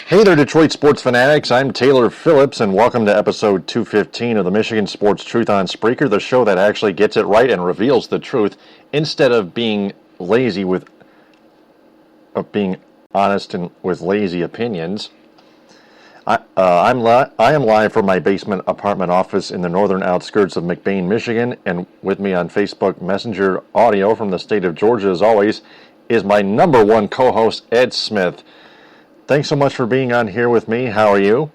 Hey there, Detroit sports fanatics. I'm Taylor Phillips, and welcome to episode 215 of the Michigan Sports Truth on Spreaker, the show that actually gets it right and reveals the truth instead of being lazy being honest and with lazy opinions. I am live from my basement apartment office in the northern outskirts of McBain, Michigan, and with me on Facebook Messenger audio from the state of Georgia, as always, is my number one co-host, Ed Smith. Thanks so much for being on here with me. How are you?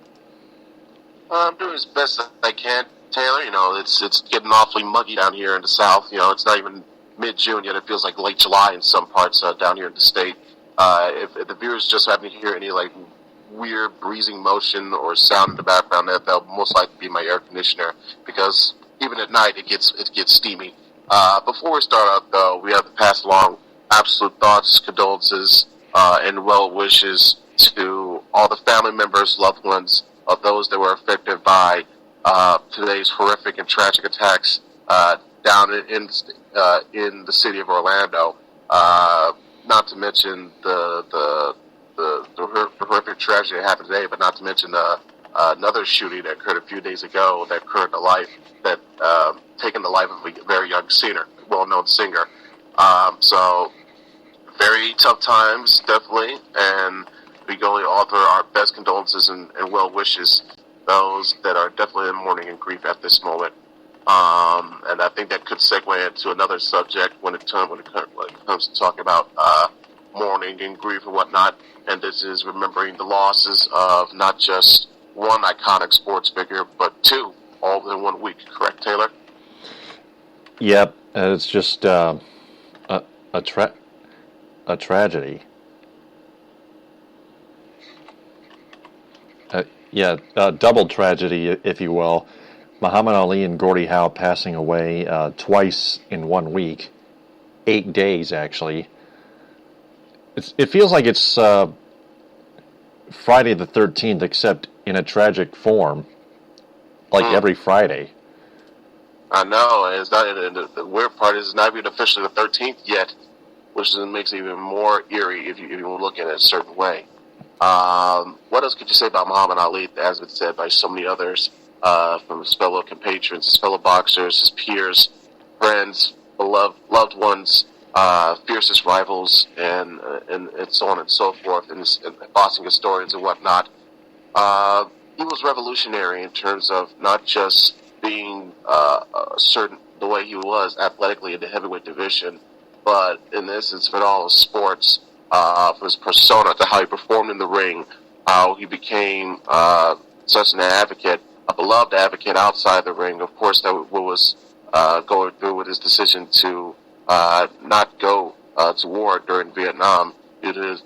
I'm doing as best as I can, Taylor. You know, it's getting awfully muggy down here in the south. You know, it's not even mid-June yet. It feels like late July in some parts down here in the state. If the viewers just happen to hear any like weird breezing motion or sound in the background, that'll most likely be my air conditioner, because even at night it gets steamy. Before we start out, though, we have to pass along absolute thoughts, condolences, and well wishes to all the family members, loved ones of those that were affected by today's horrific and tragic attacks down in the city of Orlando. Not to mention the horrific tragedy that happened today, but not to mention another shooting that occurred a few days ago that taken the life of a very young singer, well-known singer. So very tough times, definitely, and we can only offer our best condolences and well wishes those that are definitely in mourning and grief at this moment. And I think that could segue into another subject when it comes to talking about mourning and grief and whatnot. And this is remembering the losses of not just one iconic sports figure, but two, all in 1 week. Correct, Taylor? Yep, it's just a tragedy. Double tragedy, if you will. Muhammad Ali and Gordie Howe passing away twice in 1 week. 8 days, actually. It feels like it's Friday the 13th, except in a tragic form, like every Friday. I know, and it's not. The weird part is it's not even officially the 13th yet, which makes it even more eerie if you look at it a certain way. What else could you say about Muhammad Ali, as it's said by so many others, from his fellow compatriots, his fellow boxers, his peers, friends, loved ones, fiercest rivals, and so on and so forth, and boxing historians and whatnot. He was revolutionary in terms of not just being certain the way he was athletically in the heavyweight division, but in the instance of it all of sports, from his persona to how he performed in the ring, how he became such an advocate, a beloved advocate outside the ring. Of course, that was going through with his decision to not go to war during Vietnam in his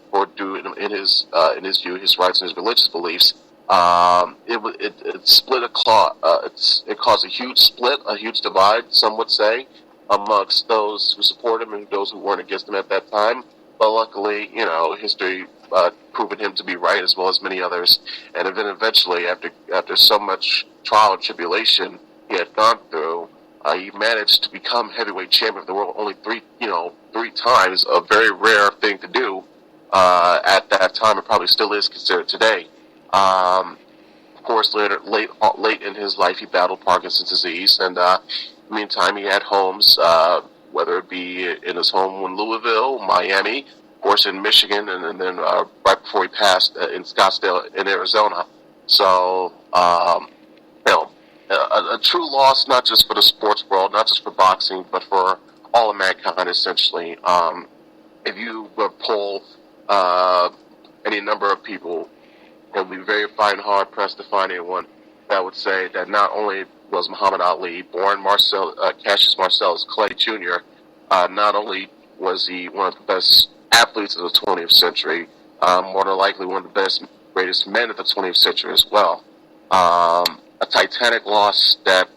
view, his rights and his religious beliefs. It split it caused a huge split, a huge divide, some would say, amongst those who supported him and those who weren't against him at that time. But luckily, you know, history proven him to be right, as well as many others. And then eventually, after so much trial and tribulation he had gone through, he managed to become heavyweight champion of the world only three times, a very rare thing to do at that time, and probably still is considered today. Of course, late in his life, he battled Parkinson's disease, and meantime, he had homes, whether it be in his home in Louisville, Miami, of course in Michigan, and then right before he passed in Scottsdale in Arizona. So, a true loss, not just for the sports world, not just for boxing, but for all of mankind, essentially. If you were to poll any number of people, it would be very hard-pressed to find anyone that would say that not only was Muhammad Ali, born Cassius Marcellus Clay Jr., not only was he one of the best athletes of the 20th century, more than likely one of the greatest men of the 20th century as well. A titanic loss that,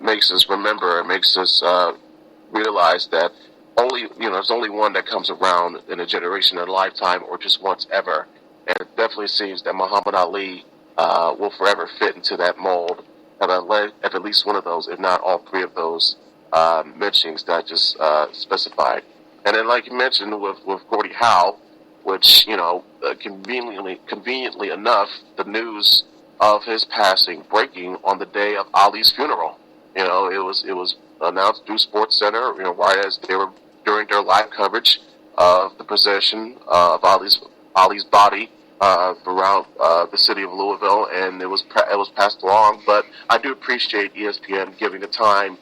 makes us remember and makes us realize that there's only one that comes around in a generation, in a lifetime, or just once ever. And it definitely seems that Muhammad Ali will forever fit into that mold at least one of those, if not all three of those mentionings that I just specified. And then, like you mentioned, with Gordie Howe, which, conveniently enough, the news of his passing breaking on the day of Ali's funeral. You know, it was announced through Sports Center, you know, right as they were during their live coverage of the procession of Ali's body around the city of Louisville, and it was passed along. But I do appreciate ESPN giving the time,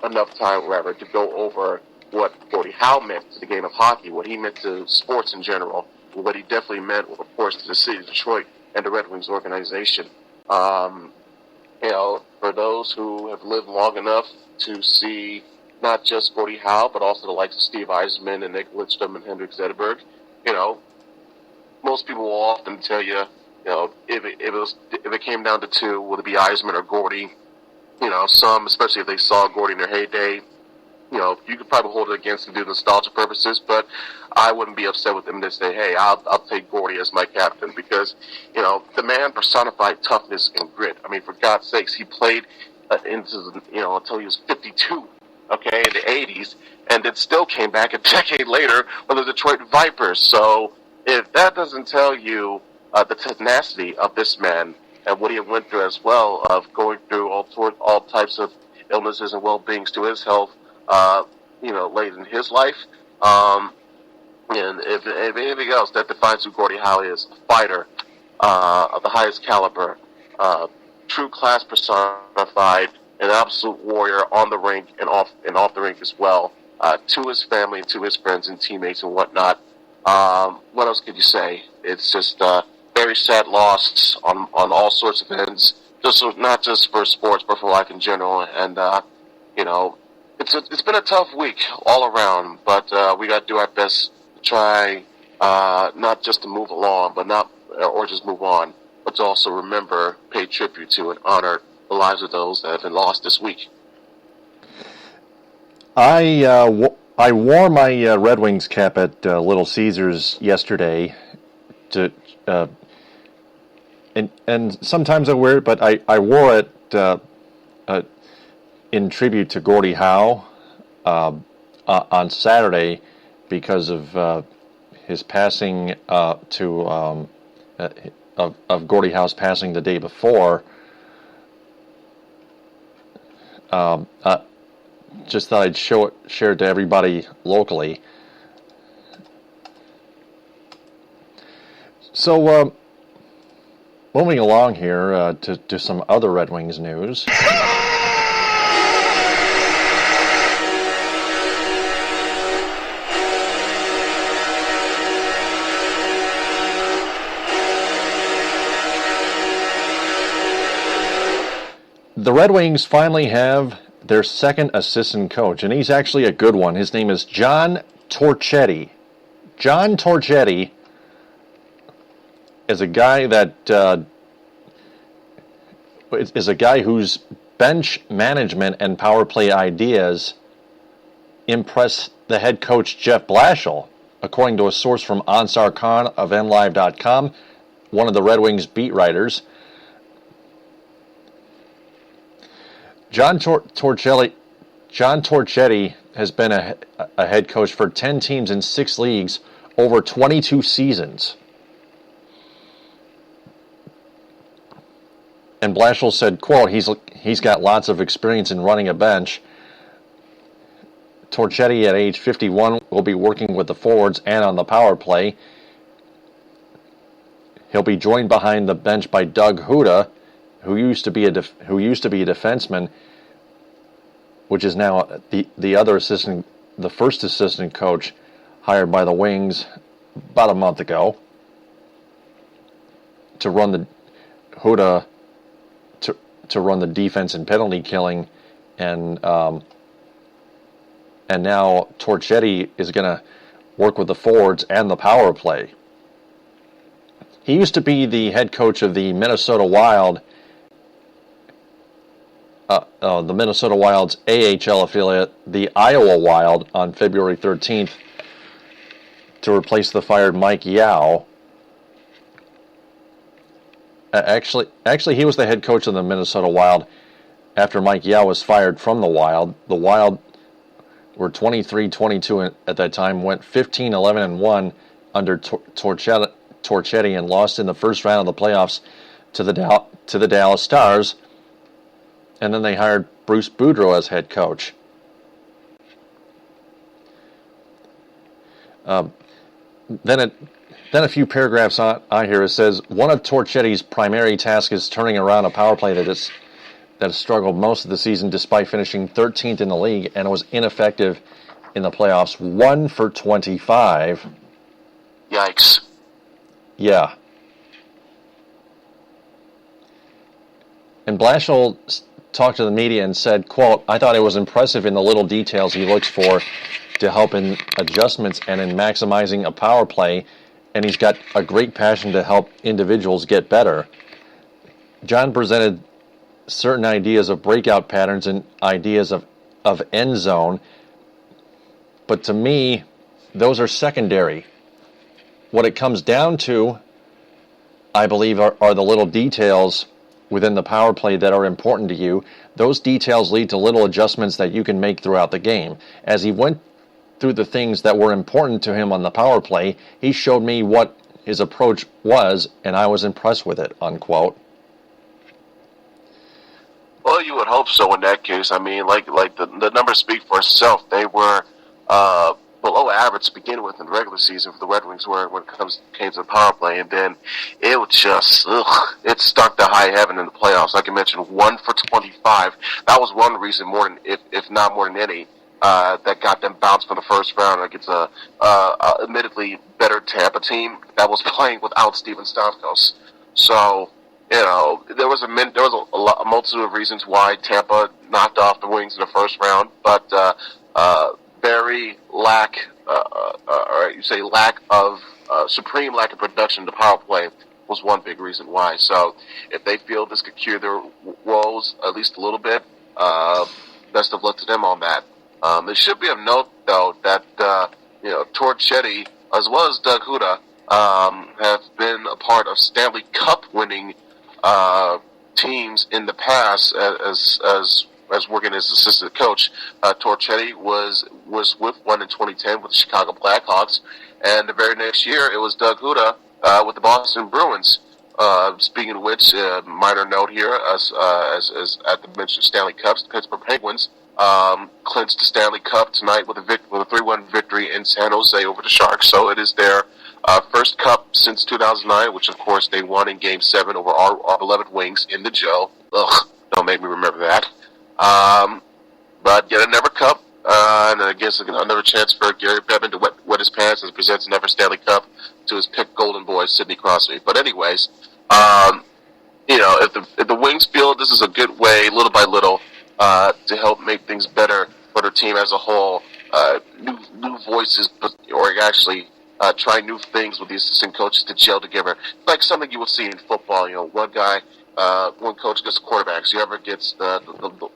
enough time, rather, to go over what Gordie Howe meant to the game of hockey, what he meant to sports in general, what he definitely meant, of course, to the city of Detroit and the Red Wings organization. You know, for those who have lived long enough to see not just Gordie Howe, but also the likes of Steve Eisman and Nick Lidstrom and Hendrik Zetterberg, you know, most people will often tell you, you know, if it came down to two, would it be Eisman or Gordie? You know, some, especially if they saw Gordie in their heyday, you know, you could probably hold it against them due to nostalgia purposes, but I wouldn't be upset with them to say, hey, I'll take Gordie as my captain, because, you know, the man personified toughness and grit. I mean, for God's sakes, he played until he was 52, okay, in the 80s, and then still came back a decade later with the Detroit Vipers. So if that doesn't tell you the tenacity of this man and what he went through as well, of going through all types of illnesses and well-beings to his health, late in his life. And if anything else, that defines who Gordie Howe is: a fighter of the highest caliber, true class personified, an absolute warrior on the rink and off the rink as well, to his family, to his friends and teammates and whatnot. What else could you say? It's just very sad loss on all sorts of ends, not just for sports, but for life in general. And it's been a tough week all around, but we got to do our best to try not just to move along, or just move on, but to also remember, pay tribute to, and honor the lives of those that have been lost this week. I wore my Red Wings cap at Little Caesars yesterday, and sometimes I wear it, but I wore it in tribute to Gordie Howe on Saturday because of his passing of Gordie Howe's passing the day before. Just thought I'd share it to everybody locally. So, moving along here to some other Red Wings news. The Red Wings finally have their second assistant coach, and he's actually a good one. His name is John Torchetti. John Torchetti is a guy whose bench management and power play ideas impress the head coach Jeff Blashill, according to a source from Ansar Khan of NLive.com, one of the Red Wings beat writers. John Torchetti has been a head coach for 10 teams in 6 leagues over 22 seasons. And Blashill said, quote, he's got lots of experience in running a bench. Torchetti, at age 51, will be working with the forwards and on the power play. He'll be joined behind the bench by Doug Huda, who used to be a defenseman, which is now the first assistant coach hired by the Wings about a month ago to run the Huda to run the defense and penalty killing, and now Torchetti is going to work with the forwards and the power play. He used to be the head coach of the Minnesota Wild. The Minnesota Wild's AHL affiliate, the Iowa Wild, on February 13th to replace the fired Mike Yeo. Actually, he was the head coach of the Minnesota Wild after Mike Yeo was fired from the Wild. The Wild were 23-22 at that time, went 15-11-1 under Torchetti and lost in the first round of the playoffs to the Dallas Stars, and then they hired Bruce Boudreau as head coach. Then a few paragraphs on here, it says, one of Torchetti's primary tasks is turning around a power play that has struggled most of the season despite finishing 13th in the league and was ineffective in the playoffs. 1 for 25. Yikes. Yeah. And Blashill talked to the media and said, quote, I thought it was impressive in the little details he looks for to help in adjustments and in maximizing a power play, and he's got a great passion to help individuals get better. John presented certain ideas of breakout patterns and ideas of end zone, but to me, those are secondary. What it comes down to, I believe, are the little details within the power play that are important to you. Those details lead to little adjustments that you can make throughout the game. As he went through the things that were important to him on the power play, he showed me what his approach was, and I was impressed with it, unquote. Well, you would hope so in that case. I mean, like the numbers speak for itself. They were below average to begin with in the regular season for the Red Wings when it came to the power play, and then it was just, it stuck to high heaven in the playoffs. Like I mentioned, 1 for 25. That was one reason, more than if not more than any, that got them bounced from the first round against a admittedly better Tampa team that was playing without Steven Stamkos. So, you know, there was a multitude of reasons why Tampa knocked off the Wings in the first round, but supreme lack of production in the power play was one big reason why. So, if they feel this could cure their woes at least a little bit, best of luck to them on that. It should be of note, though, that Torchetti as well as Doug Huda have been a part of Stanley Cup winning teams in the past as working as assistant coach. Torchetti was with one in 2010 with the Chicago Blackhawks, and the very next year it was Doug Huda with the Boston Bruins. Speaking of which, minor note here, as at the mentioned Stanley Cups, the Pittsburgh Penguins clinched the Stanley Cup tonight with a 3-1 victory in San Jose over the Sharks. So it is their first cup since 2009, which of course they won in Game 7 over our beloved Wings in the Joe. Ugh, don't make me remember that. But yet another cup, and I guess another chance for Gary Bettman to wet his pants as he presents another Stanley Cup to his pick golden boy, Sidney Crosby. But anyways, if the Wings feel this is a good way, little by little, to help make things better for their team as a whole, new voices, or actually try new things with the assistant coaches to gel together, like something you will see in football. You know, one coach gets the quarterbacks, the other gets the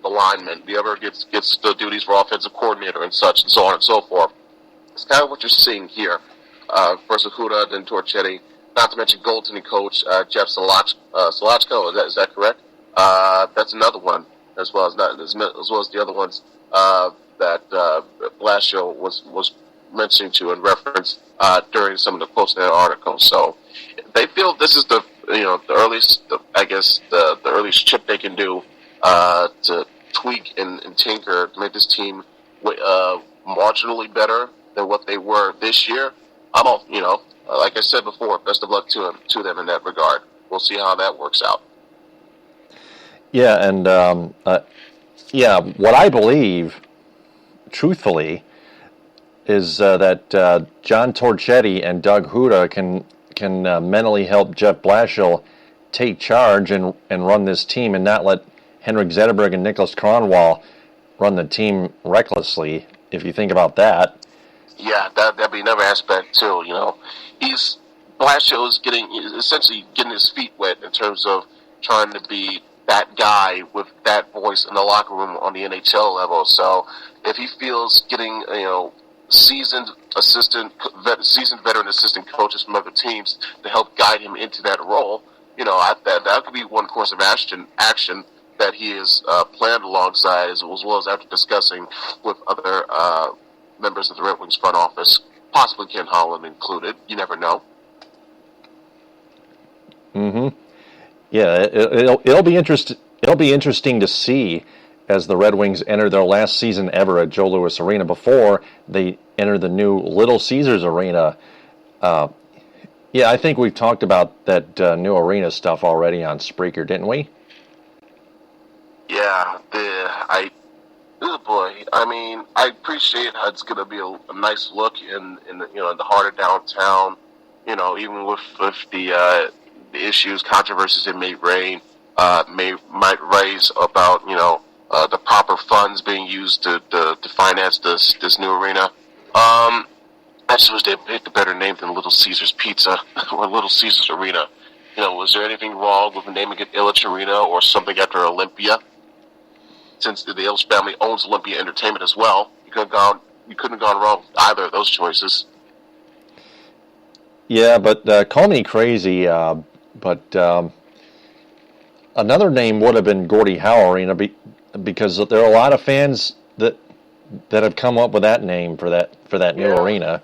linemen, the other gets the duties for offensive coordinator and such, and so on and so forth. It's kind of what you're seeing here. First with Huda, then Torchetti, not to mention goaltending coach Jeff Blashill. Is that correct? That's another one, as well as the other ones that Blashill was mentioning to in reference during some of the quotes in that article. So they feel this is the earliest chip they can do to tweak and tinker to make this team marginally better than what they were this year. Like I said before, best of luck to them in that regard. We'll see how that works out. Yeah, and what I believe, truthfully, is that John Torchetti and Doug Huda can mentally help Jeff Blashill take charge and run this team, and not let Henrik Zetterberg and Nicholas Kronwall run the team recklessly. If you think about that. Yeah, that'd be another aspect too. You know, Blashill is essentially getting his feet wet in terms of trying to be that guy with that voice in the locker room on the NHL level. So if he feels getting seasoned veteran assistant coaches from other teams to help guide him into that role, that could be one course of action that he has planned alongside, as well as after discussing with other members of the Red Wings front office. possibly Ken Holland included. You never know. Mm-hmm. Yeah, it'll be interesting to see as the Red Wings enter their last season ever at Joe Louis Arena before they enter the new Little Caesars Arena. Yeah, I think we've talked about that new arena stuff already on Spreaker, didn't we? Yeah, oh boy. I mean, I appreciate how it's going to be a nice look in the heart of downtown. Even with the issues, controversies it may might raise about the proper funds being used to finance this new arena. I just wish they picked a better name than Little Caesars Pizza or Little Caesars Arena. Was there anything wrong with naming it Ilitch Arena or something after Olympia? Since the Ilitch family owns Olympia Entertainment as well, you couldn't have gone wrong with either of those choices. Yeah, but call me crazy, but another name would have been Gordie Howe Arena because there are a lot of fans that have come up with that name for that new arena.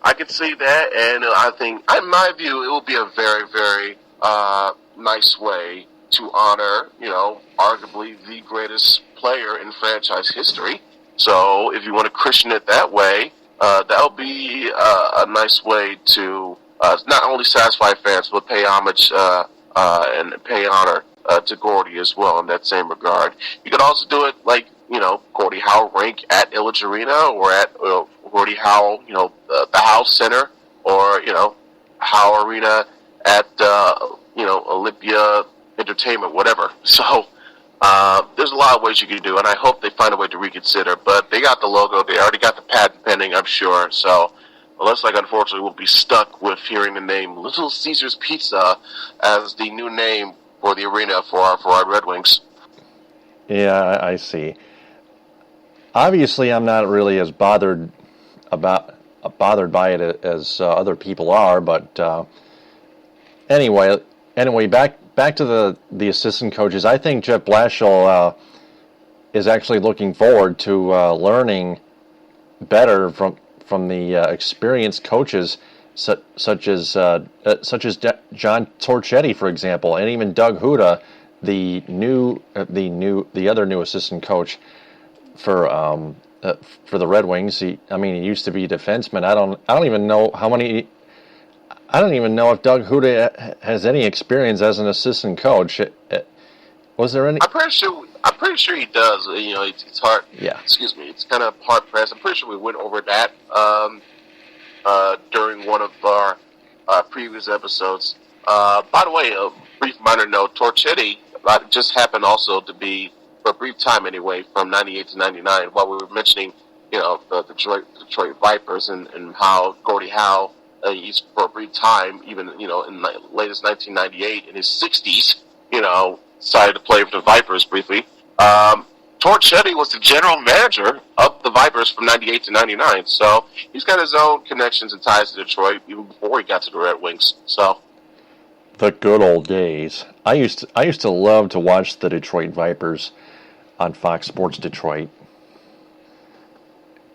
I could see that, and I think, in my view, it will be a very, very nice way to honor, arguably the greatest player in franchise history. So if you want to Christian it that way, that'll be a nice way to not only satisfy fans, but pay homage and pay honor to Gordie as well in that same regard. You could also do it like, Gordie Howe rink at Ilitch Arena or at Gordie Howe, the Howe Center, or, Howe Arena at, Olympia Entertainment, whatever. So there's a lot of ways you can do, and I hope they find a way to reconsider. But they got the logo. They already got the patent pending, I'm sure. So unless, unfortunately, we'll be stuck with hearing the name Little Caesars Pizza as the new name for the arena for our Red Wings. Yeah, I see. Obviously, I'm not really as bothered by it as other people are, but anyway, back to the assistant coaches. I think Jeff Blashill is actually looking forward to learning better from the experienced coaches such as John Torchetti, for example, and even Doug Huda, the other new assistant coach for the Red Wings. He used to be a defenseman. I don't even know I don't even know if Doug Huda has any experience as an assistant coach. Was there any? I'm pretty sure he does. It's hard. Yeah. Excuse me. It's kind of hard pressed. I'm pretty sure we went over that during one of our previous episodes. By the way, a brief minor note: Torchetti just happened also to be, for a brief time anyway, from '98 to '99. While we were mentioning, the Detroit Vipers and how Gordie Howe, he's for a brief time, even in the latest 1998, in his 60s, decided to play for the Vipers briefly. Torchetti was the general manager of the Vipers from '98 to '99, so he's got his own connections and ties to Detroit even before he got to the Red Wings. So. The good old days. I used to love to watch the Detroit Vipers on Fox Sports Detroit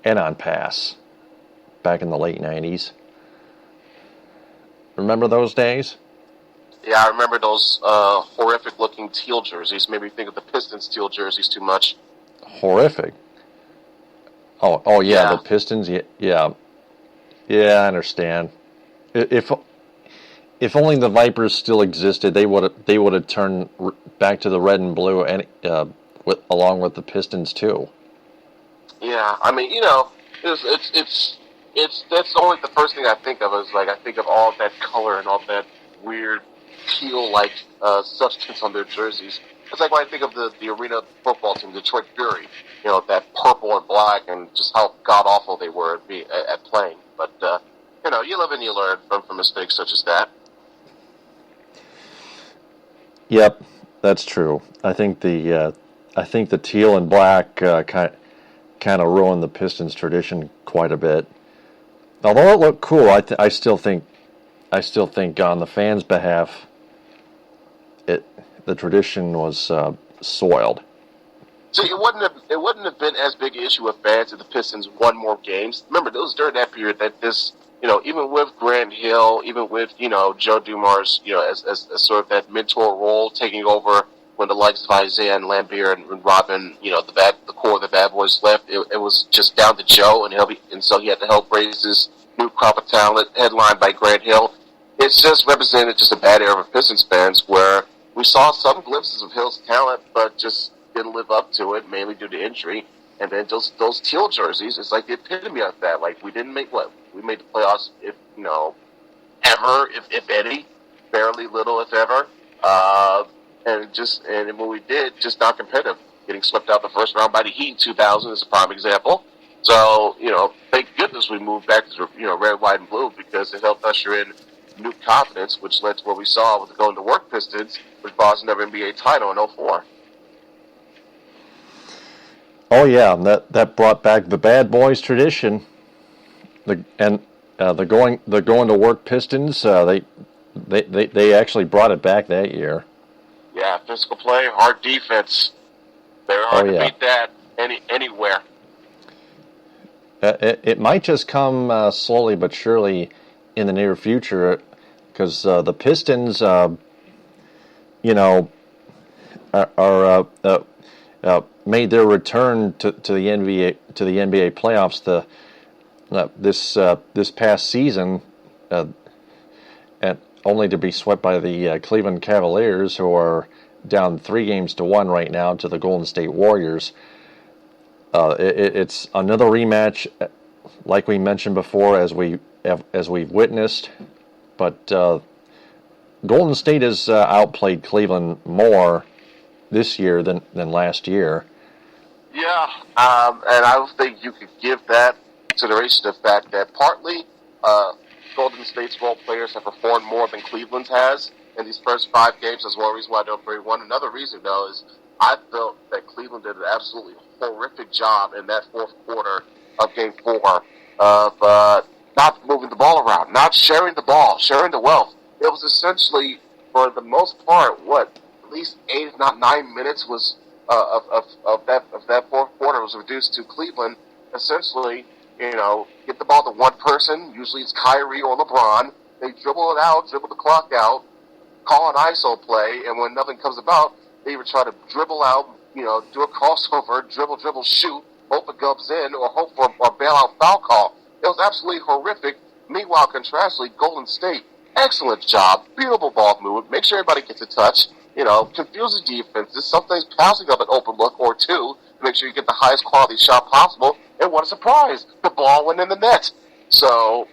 and on Pass back in the late 90s. Remember those days? Yeah, I remember those horrific-looking teal jerseys. Made me think of the Pistons teal jerseys too much. Horrific? Oh yeah, the Pistons. Yeah, I understand. If only the Vipers still existed, they would have turned back to the red and blue, and along with the Pistons too. Yeah, it's that's only the first thing I think of. Is I think of all that color and all that weird teal-like substance on their jerseys. It's like when I think of the arena football team, Detroit Fury. That purple and black, and just how god awful they were at playing. But you live and you learn from mistakes such as that. Yep, that's true. I think the teal and black kind of ruined the Pistons tradition quite a bit. Although it looked cool, I still think on the fans' behalf, the tradition was soiled. See, it wouldn't have been as big an issue with fans if the Pistons won more games. Remember, it was during that period that this, even with Grant Hill, even with Joe Dumars, as sort of that mentor role taking over when the likes of Isaiah and Lambeer and Robin, the core of the bad boys left, it was just down to Joe, and so he had to help raise this new crop of talent, headlined by Grant Hill. It's just represented just a bad era of Pistons fans where we saw some glimpses of Hill's talent, but just didn't live up to it, mainly due to injury. And then those teal jerseys, it's like the epitome of that. Like, we didn't make we made the playoffs, ever, if any, barely little, if ever. And when we did, just not competitive. Getting swept out the first round by the Heat in 2000 is a prime example. So, thank goodness we moved back to, red, white, and blue because it helped usher in new confidence, which led to what we saw with the going to work Pistons, which brought us another NBA title in 2004. Oh yeah, that brought back the bad boys tradition. The going to work Pistons. They actually brought it back that year. Yeah, physical play, hard defense. They're hard to beat that anywhere. It might just come slowly but surely in the near future, because the Pistons, are made their return to the NBA playoffs this past season, and only to be swept by the Cleveland Cavaliers, who are down 3-1 right now to the Golden State Warriors. It's another rematch, like we mentioned before, as we've witnessed, but Golden State has outplayed Cleveland more this year than last year. Yeah, and I don't think you could give that consideration to the fact that partly Golden State's role players have performed more than Cleveland's has in these first 5 games. That's one reason why I don't agree. Another reason, though, is I felt that Cleveland did an absolutely horrific job in that fourth quarter of Game 4 of not moving the ball around, not sharing the ball, sharing the wealth. It was essentially, for the most part, at least 8, if not 9 minutes was of that fourth quarter was reduced to Cleveland essentially, get the ball to one person, usually it's Kyrie or LeBron. They dribble it out, dribble the clock out, call an ISO play, and when nothing comes about, they either try to dribble out, do a crossover, dribble, shoot, hope it goes in, or hope for a bailout foul call. It was absolutely horrific. Meanwhile, contrastly, Golden State, excellent job, beautiful ball movement, make sure everybody gets a touch, confuse the defenses, sometimes passing up an open look or two to make sure you get the highest quality shot possible, and what a surprise, the ball went in the net. So,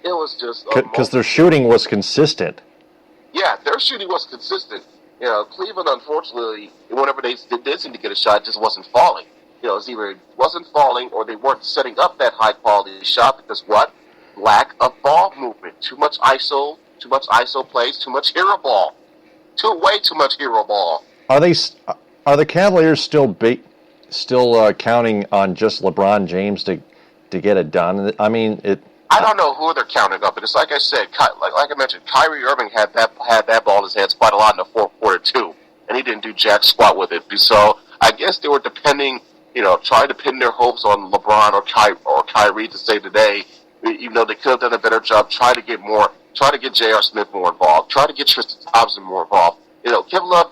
it was just... Because their shooting was consistent. Yeah, their shooting was consistent. Cleveland, unfortunately, whenever they did seem to get a shot, it just wasn't falling. It was either it wasn't falling or they weren't setting up that high-quality shot because what? Lack of ball movement. Too much ISO plays, too much hero ball. Way too much hero ball. Are the Cavaliers still counting on just LeBron James to get it done? I mean, I don't know who they're counting on, but it's like I said, like I mentioned, Kyrie Irving had that ball in his hands quite a lot in the fourth quarter too, and he didn't do jack squat with it. So I guess they were depending, trying to pin their hopes on LeBron or Kyrie to save the day, even though they could have done a better job. Try to get J.R. Smith more involved. Try to get Tristan Thompson more involved. Kevin Love,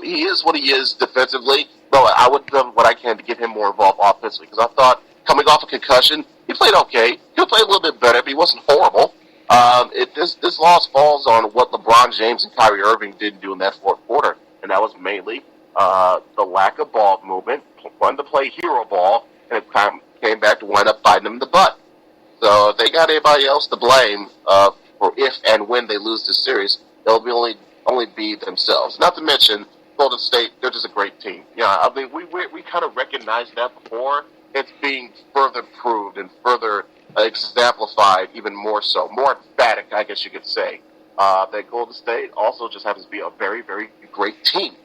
he is what he is defensively, but I would do what I can to get him more involved offensively because I thought coming off a concussion, he played okay. He played a little bit better, but he wasn't horrible. This loss falls on what LeBron James and Kyrie Irving didn't do in that fourth quarter, and that was mainly the lack of ball movement, wanted to play hero ball, and it came back to wind up biting them in the butt. So if they got anybody else to blame for if and when they lose this series, they'll be only be themselves. Not to mention, Golden State, they're just a great team. Yeah, I mean, we kind of recognized that before. It's being further proved and further exemplified even more so. More emphatic, I guess you could say. That Golden State also just happens to be a very, very great team.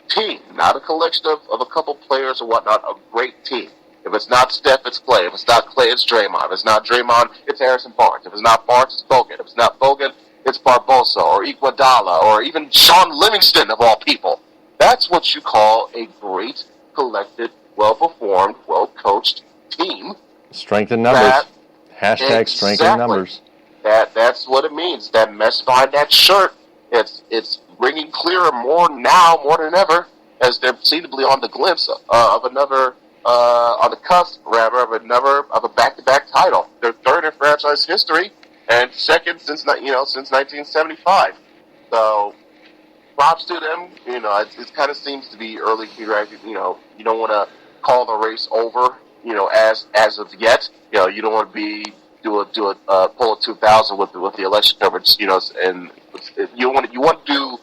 Team, not a collection of a couple players or whatnot, a great team. If it's not Steph, it's Clay. If it's not Clay, it's Draymond. If it's not Draymond, it's Harrison Barnes. If it's not Barnes, it's Bogut. If it's not Bogut, it's Barbosa or Iguodala or even Sean Livingston of all people. That's what you call a great well-collected, well-performed, well-coached team. Strength in numbers. Hashtag strength in numbers. That's what it means. That mess behind that shirt, it's ringing clearer more now more than ever, as they're seemingly on the glimpse of another, on the cusp rather of a back-to-back title. They're third in franchise history and second since 1975. So props to them. It kind of seems to be early. You don't want to call the race over. As of yet, you don't want to do a pull of 2000 with the election coverage. And you want to do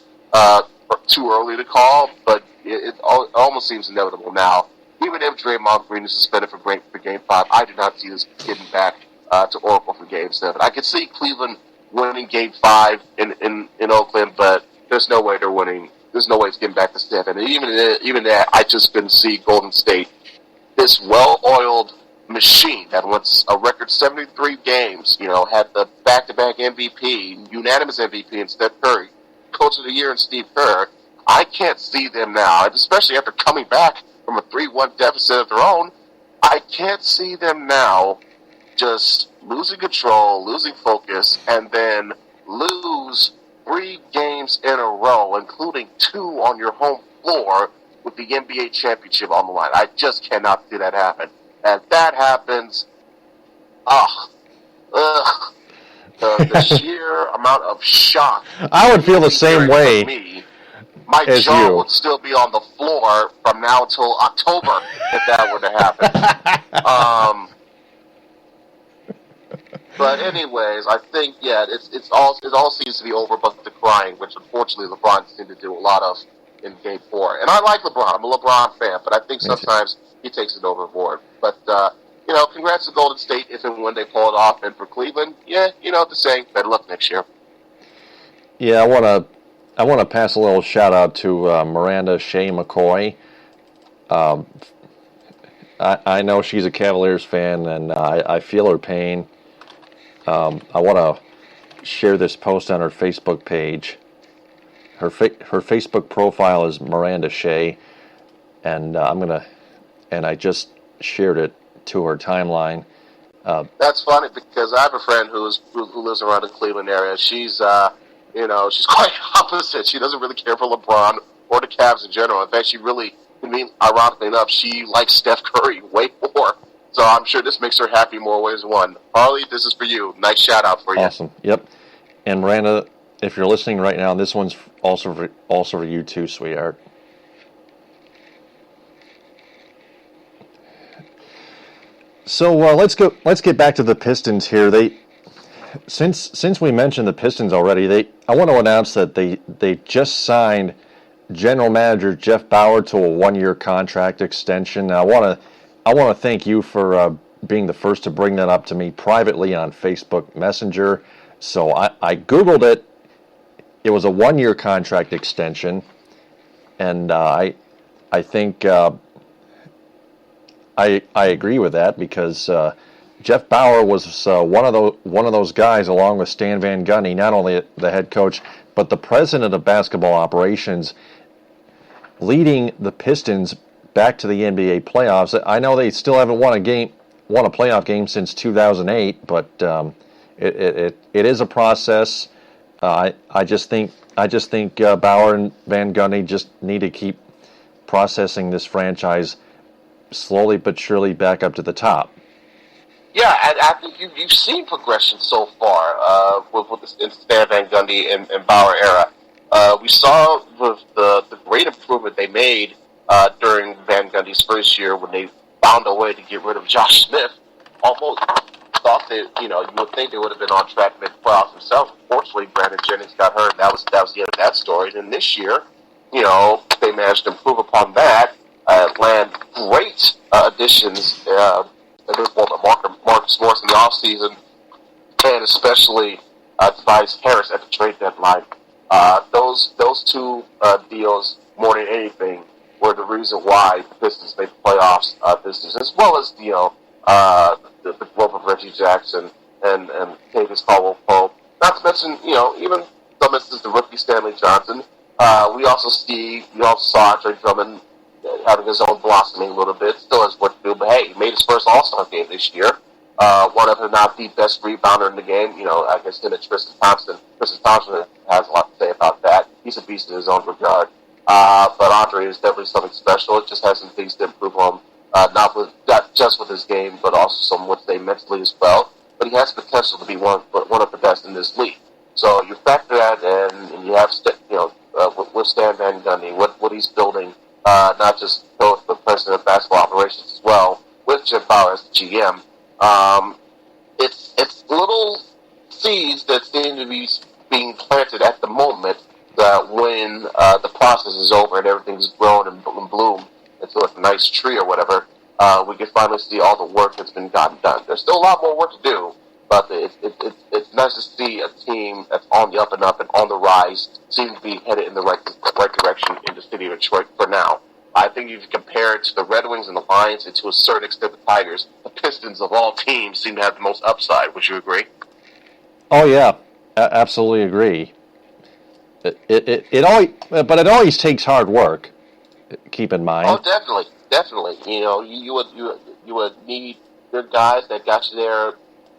too early to call, but it almost seems inevitable now. Even if Draymond Green is suspended for Game 5, I do not see this getting back to Oracle for Game 7. I could see Cleveland winning Game 5 in Oakland, but there's no way they're winning. There's no way it's getting back to 7. And even that, I just couldn't see Golden State, this well-oiled machine that went a record 73 games, had the back-to-back MVP, unanimous MVP in Steph Curry, Coach of the Year in Steve Kerr. I can't see them now, especially after coming back from a 3-1 deficit of their own. I can't see them now just losing control, losing focus, and then lose 3 games in a row, including 2 on your home floor with the NBA championship on the line. I just cannot see that happen. As that happens, the sheer amount of shock. I would feel the same way. Me, my jaw would still be on the floor from now until October if that were to happen. But anyways, I think it all seems to be over, but the crying, which unfortunately LeBron seemed to do a lot of in Game 4. And I like LeBron. I'm a LeBron fan, but I think sometimes he takes it overboard. But congrats to Golden State if and when they pull it off. And for Cleveland, the same. Better luck next year. Yeah, I want to pass a little shout out to Miranda Shea McCoy. I know she's a Cavaliers fan, and I feel her pain. I want to share this post on her Facebook page. Her Facebook profile is Miranda Shea, and I just shared it to her timeline. That's funny because I have a friend who lives around the Cleveland area. She's she's quite opposite. She doesn't really care for LeBron or the Cavs in general. In fact, ironically enough, she likes Steph Curry way more. So I'm sure this makes her happy more ways than one. Harley, this is for you. Nice shout out for you. Awesome. Yep. And Miranda, if you're listening right now, this one's also for you too, sweetheart. So let's get back to the Pistons here. Since we mentioned the Pistons already, I want to announce that they just signed General Manager Jeff Bauer to a 1-year contract extension. I want to thank you for being the first to bring that up to me privately on Facebook Messenger. So I Googled it. It was a 1-year contract extension, and I think I agree with that because Jeff Bauer was one of those guys, along with Stan Van Gundy, not only the head coach but the president of basketball operations, leading the Pistons back to the NBA playoffs. I know they still haven't won a playoff game since 2008, but it is a process. I just think Bauer and Van Gundy just need to keep processing this franchise slowly but surely back up to the top. Yeah, I think you've seen progression so far with the Stan Van Gundy and Bauer era. We saw the great improvement they made during Van Gundy's first year when they found a way to get rid of Josh Smith. Almost thought that you would think they would have been on track to make the playoffs themselves. Unfortunately, Brandon Jennings got hurt, and that was the end of that story. And this year, they managed to improve upon that, land great additions. Marcus Morris in the offseason, and especially Tobias Harris at the trade deadline. Those two deals, more than anything, were the reason why the Pistons made the playoffs this season, as well as the growth of Reggie Jackson and Davis Caldwell-Pope. Not to mention, even some instances the rookie Stanley Johnson. We also saw Andre Drummond having his own blossoming a little bit. Still has work to do, but hey, he made his first All-Star game this year. One of, if not the best rebounder in the game. You know, I guess him and Tristan Thompson. Tristan Thompson has a lot to say about that. He's a beast in his own regard. But Andre is definitely something special. It just has some things to improve on, not just with his game, but also some would say mentally as well. But he has potential to be one of the best in this league. So you factor that in, and you have with Stan Van Gundy, what he's building, not just the president of basketball operations as well, with Jeff Bauer as the GM. It's little seeds that seem to be being planted at the moment that when the process is over and everything's grown and bloom into a nice tree or whatever, we can finally see all the work that's been gotten done. There's still a lot more work to do, but it's nice to see a team that's on the up and up and on the rise seem to be headed in the right direction in the city of Detroit for now. I think if you compare it to the Red Wings and the Lions, and to a certain extent the Tigers, the Pistons of all teams seem to have the most upside. Would you agree? Oh yeah, absolutely agree. It always takes hard work. Keep in mind. Oh, definitely. You know, you would need your guys that got you there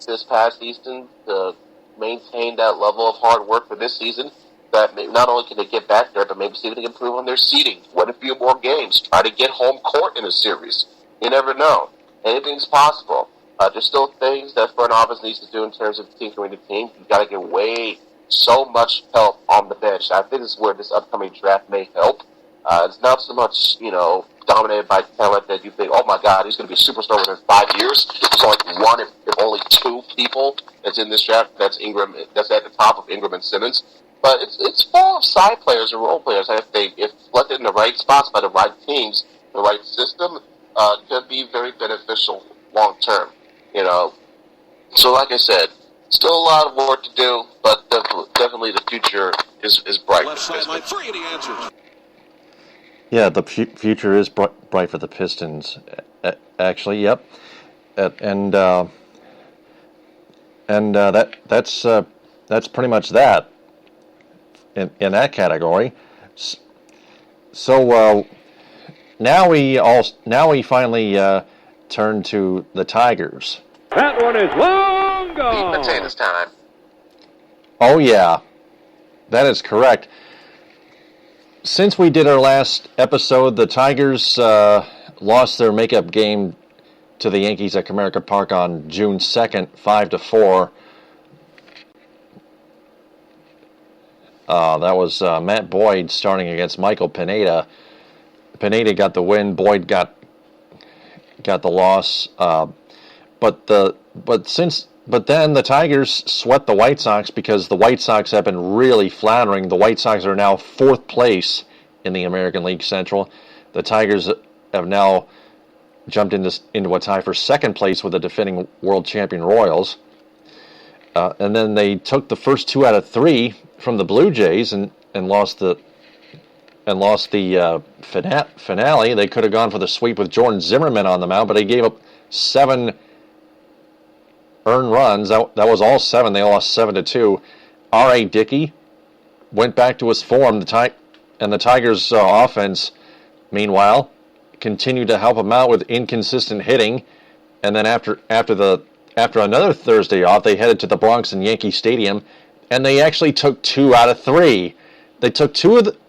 this past season to maintain that level of hard work for this season. That not only can they get back there, but maybe see if they can improve on their seating, win a few more games, try to get home court in a series. You never know. Anything's possible. There's still things that front office needs to do in terms of tinkering the team. You've got to get so much help on the bench. I think this is where this upcoming draft may help. It's not so much, dominated by talent that you think, oh my God, he's going to be a superstar within 5 years. There's only one, if only two people that's in this draft. That's Ingram. That's at the top of Ingram and Simmons. But it's full of side players and role players. If selected in the right spots by the right teams, the right system, could be very beneficial long term. So like I said, still a lot of work to do, but definitely the future is bright. Left sideline three, and he answers. Yeah, the future is bright for the Pistons. Actually, yep, and that's pretty much that in that category. So now we finally turn to the Tigers. That one is long gone. Meat potatoes time. Oh yeah, that is correct. Since we did our last episode, the Tigers lost their makeup game to the Yankees at Comerica Park on June 2nd, 5-4. That was Matt Boyd starting against Michael Pineda. Pineda got the win. Boyd got the loss. But then the Tigers swept the White Sox because the White Sox have been really floundering. The White Sox are now 4th place in the American League Central. The Tigers have now jumped into a tie for 2nd place with the defending world champion Royals. And then they took the first 2 out of 3 from the Blue Jays and lost the finale. They could have gone for the sweep with Jordan Zimmerman on the mound, but they gave up 7 earned runs. That was all 7. They lost 7-2. R.A. Dickey went back to his form. The Tigers' offense, meanwhile, continued to help him out with inconsistent hitting. And then after another Thursday off, they headed to the Bronx and Yankee Stadium, and they actually took 2 out of 3. They took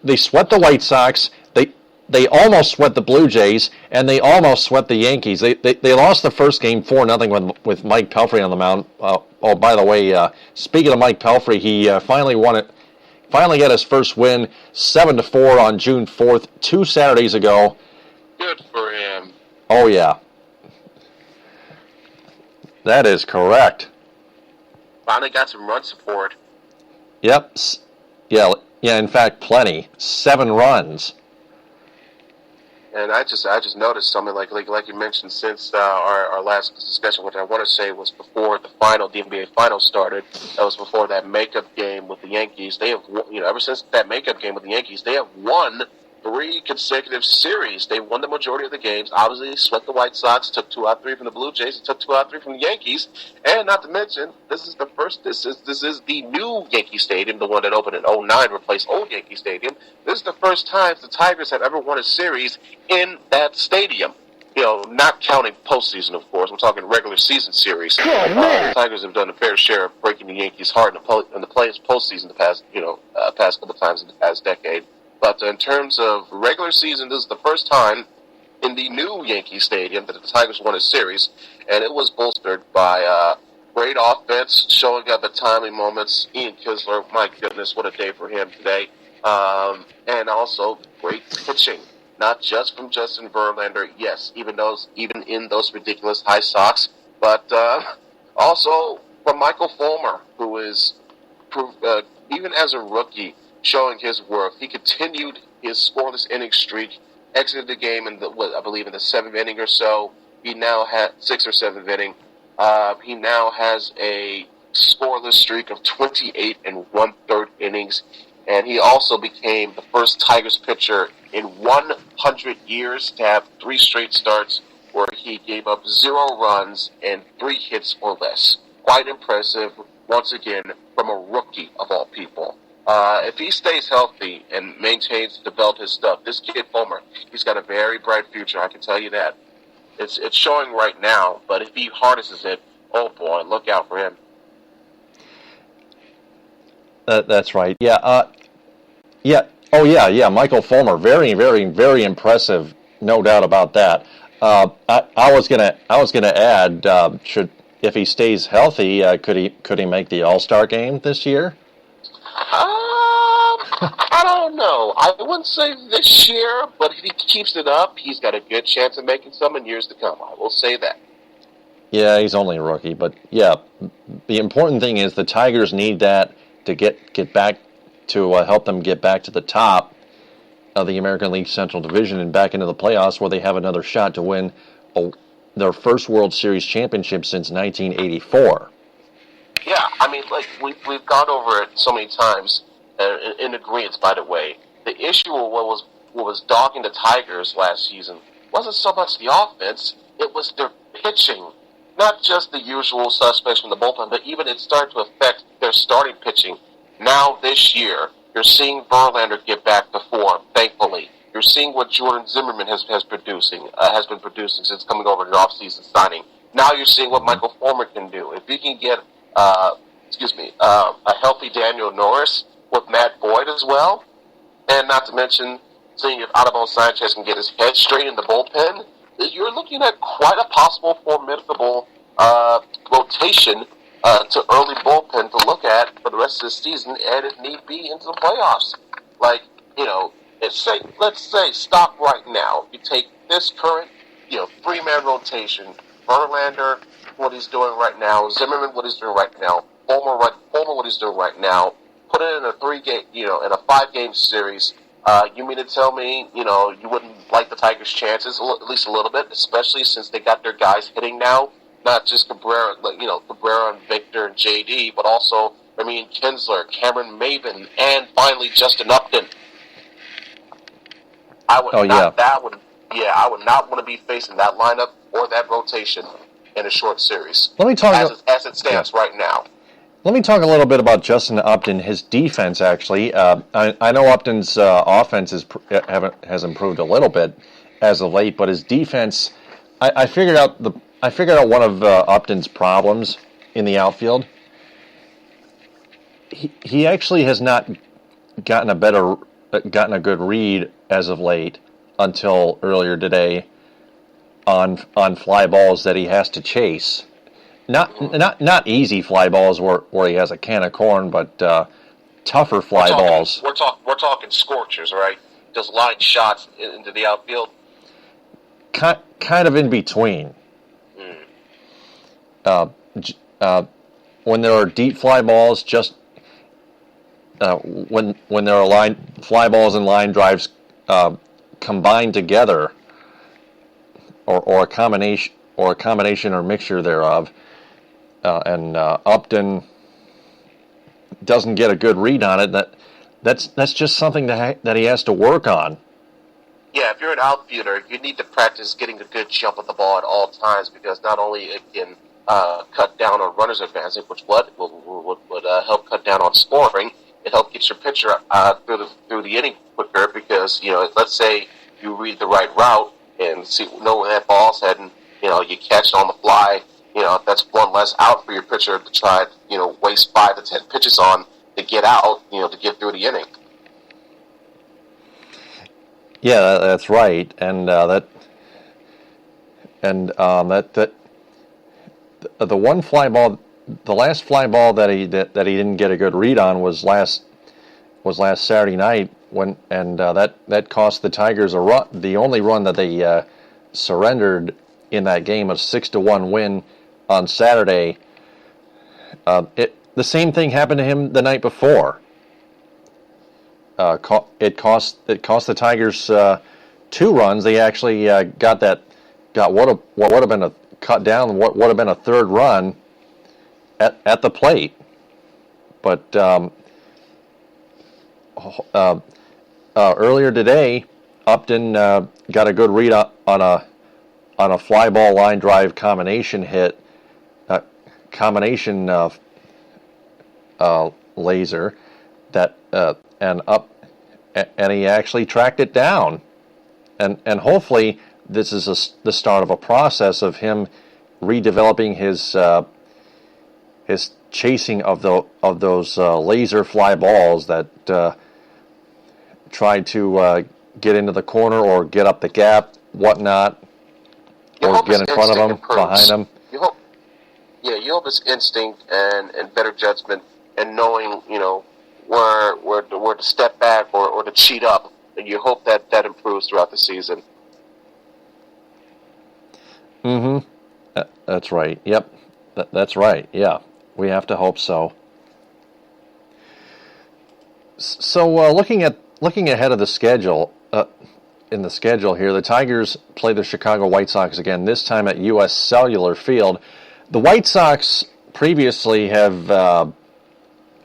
they swept the White Sox. They almost swept the Blue Jays, and they almost swept the Yankees. They lost the first game 4-0 with Mike Pelfrey on the mound. Oh, by the way, speaking of Mike Pelfrey, he finally won it. Finally got his first win, 7-4 on June 4th, 2 Saturdays ago. Good for him. Oh yeah, that is correct. Finally got some run support. Yep. Yeah. In fact, plenty. 7 runs. And I just noticed something like you mentioned since our last discussion, which I want to say was before the NBA Finals started. That was before that makeup game with the Yankees. They have, ever since that makeup game with the Yankees, they have won 3 consecutive series. They won the majority of the games. Obviously, swept the White Sox, took 2 out of 3 from the Blue Jays, and took 2 out of 3 from the Yankees. And not to mention, this is the new Yankee Stadium, the one that opened in '09, replaced old Yankee Stadium. This is the first time the Tigers have ever won a series in that stadium. Not counting postseason, of course. I'm talking regular season series. The Tigers have done a fair share of breaking the Yankees' heart in the postseason the past couple of times in the past decade. But in terms of regular season, this is the first time in the new Yankee Stadium that the Tigers won a series, and it was bolstered by great offense, showing up at timely moments. Ian Kinsler, my goodness, what a day for him today. And also great pitching. Not just from Justin Verlander, yes, even in those ridiculous high socks, but also from Michael Fulmer, who is, even as a rookie, showing his worth. He continued his scoreless inning streak, exited the game in the 7th inning or so. He now had 6th or 7th inning. He now has a scoreless streak of 28 1/3 innings. And he also became the first Tigers pitcher in 100 years to have 3 straight starts where he gave up 0 runs and 3 hits or less. Quite impressive, once again, from a rookie of all people. If he stays healthy and maintains to develop his stuff, this kid Fulmer, he's got a very bright future, I can tell you that. It's showing right now, but if he harnesses it, oh boy, look out for him. That's right. Yeah. Yeah. Oh, yeah. Michael Fulmer, very, very, very impressive. No doubt about that. I was gonna add, if he stays healthy, could he make the All-Star game this year? I don't know. I wouldn't say this year, but if he keeps it up, he's got a good chance of making some in years to come. I will say that. Yeah, he's only a rookie, but yeah, the important thing is the Tigers need that to get back to help them get back to the top of the American League Central Division and back into the playoffs, where they have another shot to win their first World Series championship since 1984. Yeah, I mean, like we've gone over it so many times in agreement. By the way, the issue of what was dogging the Tigers last season wasn't so much the offense; it was their pitching. Not just the usual suspects from the bullpen, but even it started to affect their starting pitching. Now this year, you're seeing Verlander get back to form. Thankfully, you're seeing what Jordan Zimmerman has been producing since coming over in the offseason signing. Now you're seeing what Michael Fulmer can do. If you can get a healthy Daniel Norris with Matt Boyd as well, and not to mention seeing if Adamo Sanchez can get his head straight in the bullpen, you're looking at quite a possible formidable rotation to early bullpen to look at for the rest of the season, and if need be, into the playoffs. Like, let's say stop right now. You take this current, 3-man rotation, Verlander, what he's doing right now, Zimmerman, what he's doing right now, Fulmer, what he's doing right now, put it in a 3-game, in a 5-game series. You mean to tell me, you wouldn't like the Tigers' chances at least a little bit, especially since they got their guys hitting now, not just Cabrera and Victor and JD, but also Kinsler, Cameron Maben, and finally Justin Upton. I would not want to be facing that lineup or that rotation in a short series. Let me talk as it stands right now. Let me talk a little bit about Justin Upton, his defense, actually. I know Upton's offense has improved a little bit as of late, but his defense, I figured out one of Upton's problems in the outfield. He actually has not gotten a good read as of late until earlier today on fly balls that he has to chase. Not easy fly balls where he has a can of corn, but tougher fly balls. We're talking scorchers, right? Just line shots into the outfield. Kind of in between. When there are deep fly balls, just when there are fly balls and line drives combined together, or a combination or mixture thereof. And Upton doesn't get a good read on it. That's just something that he has to work on. Yeah, if you're an outfielder, you need to practice getting a good jump of the ball at all times because not only it can cut down on runners advancing, which would help cut down on scoring. It helps get your pitcher through the inning quicker because let's say you read the right route and know where that ball's heading. You catch it on the fly. That's one less out for your pitcher to try waste 5 to 10 pitches on to get out. To get through the inning. Yeah, that's right, and the one fly ball, the last fly ball that he didn't get a good read on was last Saturday night that cost the Tigers a run. The only run that they surrendered in that game, a 6-1 win on Saturday. The same thing happened to him the night before. It cost the Tigers 2 runs. They actually got what would have been a cut down, what would have been a third run at the plate. But earlier today, Upton got a good read on a fly ball line drive combination hit, laser that. And he actually tracked it down, and hopefully this is the start of a process of him redeveloping his chasing of those laser fly balls that try to get into the corner or get up the gap, whatnot, or get in front of them, behind them. You hope his instinct and better judgment and knowing where to step back or to cheat up, and you hope that improves throughout the season. Mm-hmm. That's right. Yep. That's right. Yeah. We have to hope so. So looking ahead of the schedule, in the schedule here, the Tigers play the Chicago White Sox again, this time at U.S. Cellular Field. The White Sox previously have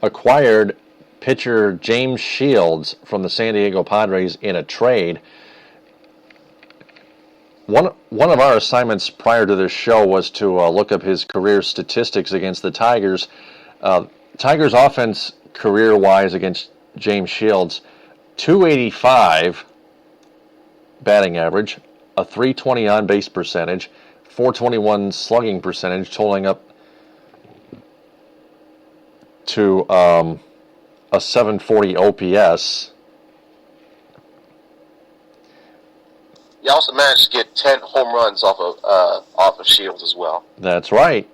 acquired pitcher James Shields from the San Diego Padres in a trade. One of our assignments prior to this show was to look up his career statistics against the Tigers. Tigers offense career-wise against James Shields, 285 batting average, a 320 on-base percentage, 421 slugging percentage, totaling up to a 740 OPS. He also managed to get 10 home runs off of Shields as well. That's right.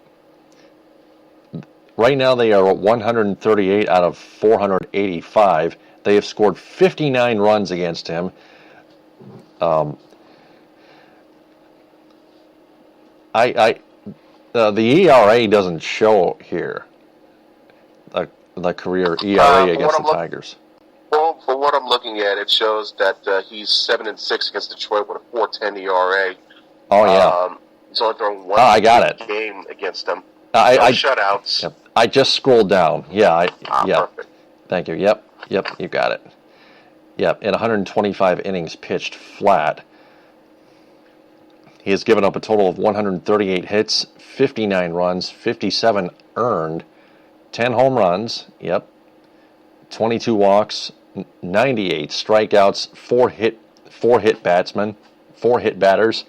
Right now they are 138 out of 485. They have scored 59 runs against him. The ERA doesn't show here. The career ERA against the Tigers. Well, for what I'm looking at, it shows that he's 7-6 against Detroit with a 4.10 ERA. Oh yeah. He's only thrown one I got it. game against them. No shutouts. Yep. I just scrolled down. Yeah. Perfect. Thank you. Yep. You got it. Yep. In 125 innings pitched flat, he has given up a total of 138 hits, 59 runs, 57 earned, 10 home runs. Yep. 22 walks, 98 strikeouts, 4 hit batters,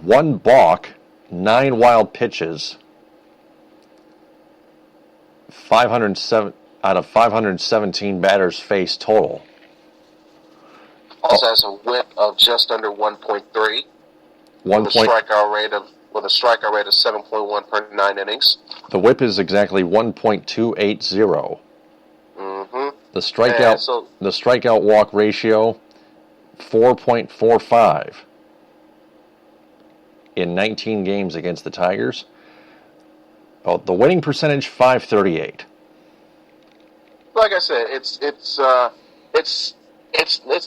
1 balk, 9 wild pitches, 507 out of 517 batters faced total. Also has a whip of just under 1.3. With a strikeout rate of 7.1 per 9 innings. The whip is exactly 1.280. Mm-hmm. The strikeout walk ratio 4.45 in 19 games against the Tigers. Oh, the winning percentage 538. Like I said, it's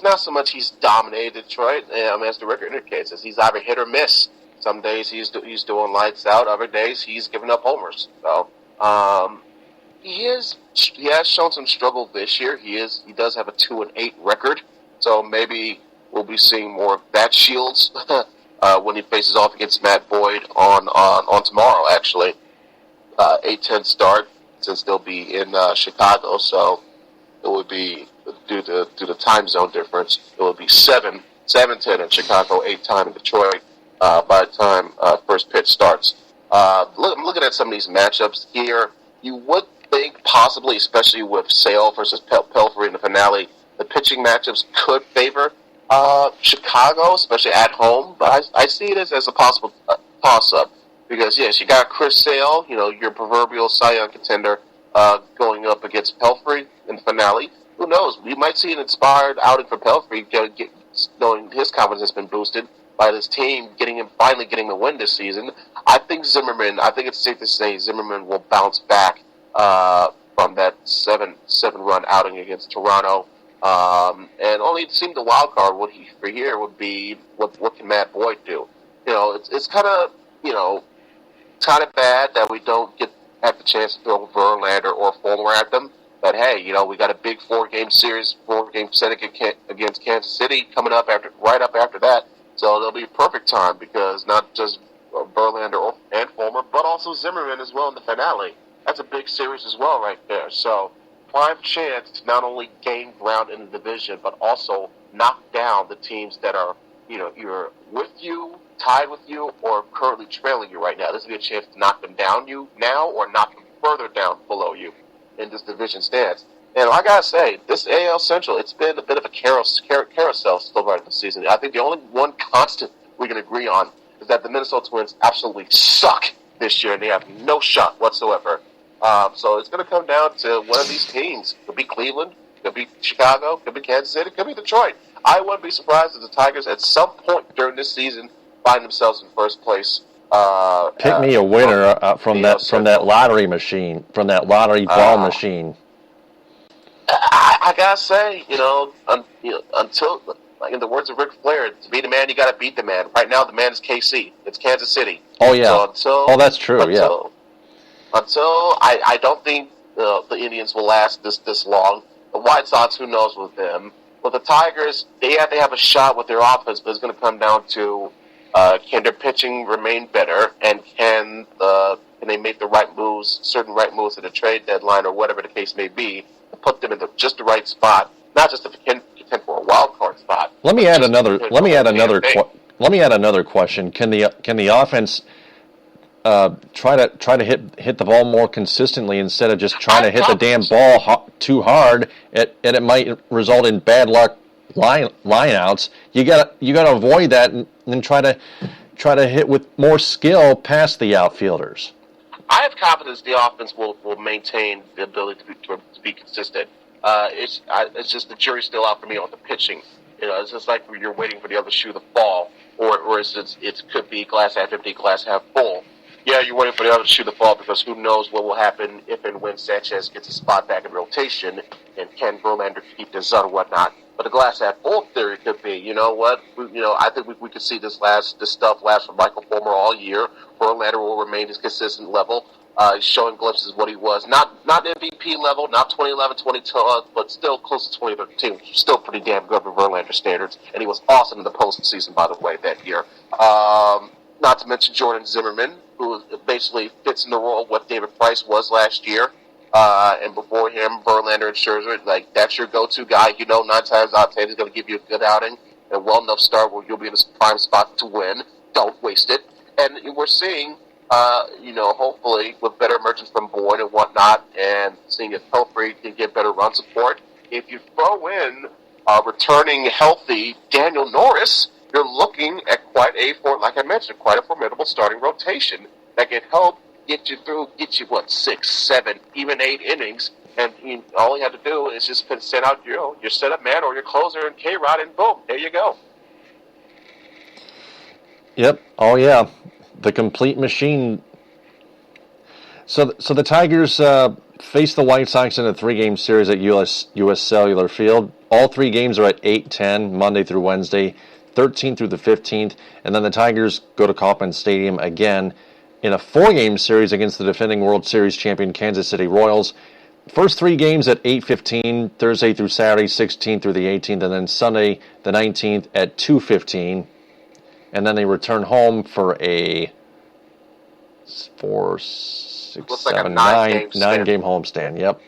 not so much he's dominated Detroit. As the record indicates, he's either hit or miss. Some days he's doing lights out. Other days he's giving up homers. So he has shown some struggle this year. He does have a 2-8 record. So maybe we'll be seeing more of that Shields when he faces off against Matt Boyd on tomorrow, actually. 8:10 start, since they'll be in Chicago, so it would be, due to time zone difference, it would be 7:10 in Chicago, 8:00 in Detroit by the time first pitch starts. I'm looking at some of these matchups here. You would think possibly, especially with Sale versus Pelfrey in the finale, the pitching matchups could favor Chicago, especially at home. But I see it as a possible toss-up because, yes, you got Chris Sale, your proverbial Cy Young contender, going up against Pelfrey in the finale. Who knows? We might see an inspired outing for Pelfrey, knowing his confidence has been boosted by this team finally getting the win this season. I think it's safe to say Zimmerman will bounce back from that 7-run outing against Toronto. And only it seemed the wild card for here would be what can Matt Boyd do? It's kind of bad that we don't have the chance to throw Verlander or Fulmer at them. But hey, we got a big 4-game series, 4-game set against Kansas City coming up right after that. So it'll be a perfect time because not just Verlander and Fulmer, but also Zimmerman as well in the finale. That's a big series as well right there. So prime chance to not only gain ground in the division, but also knock down the teams that are, either with you, tied with you, or currently trailing you right now. This will be a chance to knock them down you now or knock them further down below you in this division stance. And I gotta say, this AL Central, it's been a bit of a carousel so far this season. I think the only one constant we can agree on is that the Minnesota Twins absolutely suck this year, and they have no shot whatsoever. So it's going to come down to one of these teams. Could be Cleveland, could be Chicago, could be Kansas City, could be Detroit. I wouldn't be surprised if the Tigers at some point during this season find themselves in first place. Pick me a winner from that lottery machine, from that lottery ball machine. I gotta say, until, like in the words of Ric Flair, to be the man, you gotta beat the man. Right now, the man is KC. It's Kansas City. Oh yeah. So that's true. Until I don't think the Indians will last this long. The White Sox, who knows with them. But the Tigers, they have a shot with their offense, but it's going to come down to can their pitching remain better, and can they make the right moves, certain right moves at the trade deadline or whatever the case may be, to put them in just the right spot, not just to contend for a wild card spot. Let me add another question. Can the offense try to hit the ball more consistently instead of just trying to hit the damn ball too hard, and it might result in bad luck lineouts. You gotta avoid that and try to hit with more skill past the outfielders. I have confidence the offense will maintain the ability to be consistent. It's just the jury's still out for me on the pitching. It's just like you're waiting for the other shoe to fall, or it could be glass half empty, glass half full. Yeah, you're waiting for the other shoe to fall because who knows what will happen if and when Sanchez gets a spot back in rotation, and can Verlander keep this up or whatnot. But the glass half full theory could be, I think we could see this stuff last for Michael Fulmer all year. Verlander will remain his consistent level. He's showing glimpses of what he was. Not MVP level, not 2011, 2012, but still close to 2013. Still pretty damn good for Verlander standards. And he was awesome in the postseason, by the way, that year. Not to mention Jordan Zimmerman, who basically fits in the role of what David Price was last year. And before him, Verlander and Scherzer, that's your go-to guy. 9 times out of 10 he's going to give you a good outing and a well-enough start where you'll be in a prime spot to win. Don't waste it. And we're seeing, hopefully with better emergence from Boyd and whatnot, and seeing if Pelfrey can get better run support. If you throw in returning healthy Daniel Norris, you're looking at quite a formidable starting rotation that can help get you 6, 7, even 8 innings, and all you have to do is just send out your setup man or your closer and K-Rod, and boom, there you go. Yep. Oh yeah, the complete machine. So the Tigers face the White Sox in a 3-game series at US Cellular Field. All 3 games are at 8:10 Monday through Wednesday, 13th through the 15th, and then the Tigers go to Kauffman Stadium again in a 4-game series against the defending World Series champion Kansas City Royals, first 3 games at 8:15, Thursday through Saturday, 16th through the 18th, and then Sunday, the 19th at 2:15. And then they return home for a 4, 6, Looks like a 7, 9-game 9-game homestand. Yep.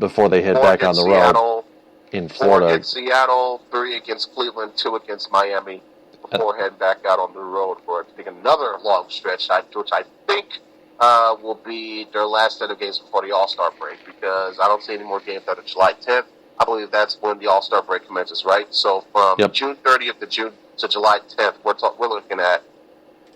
Before they head 4 back on the road Seattle, in 4 Florida. against Seattle, 3 against Cleveland, 2 against Miami, before heading back out on the road for I think another long stretch, which I think will be their last set of games before the All-Star break, because I don't see any more games after July 10th. I believe that's when the All-Star break commences, right? So from June 30th to July 10th, we're looking at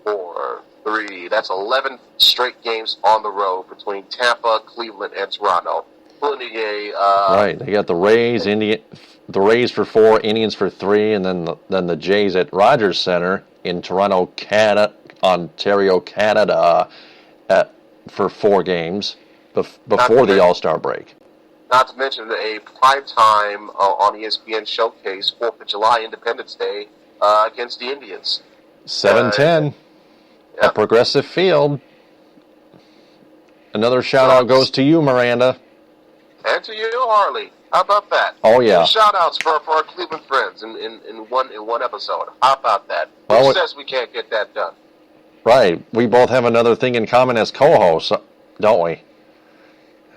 4, 3. That's 11 straight games on the road between Tampa, Cleveland, and Toronto. Right, they got the Rays, the Rays for 4, Indians for 3, and then the Jays at Rogers Center in Toronto, Ontario, Canada, for 4 games before the All-Star break. Not to mention a primetime on ESPN showcase, 4th of July, Independence Day, against the Indians. 7:10 at Progressive Field. Another shout-out goes to you, Miranda. And to you, Harley. How about that? Oh, yeah. Shout-outs for our Cleveland friends in one episode. How about that? Who says we can't get that done? Right. We both have another thing in common as co-hosts, don't we?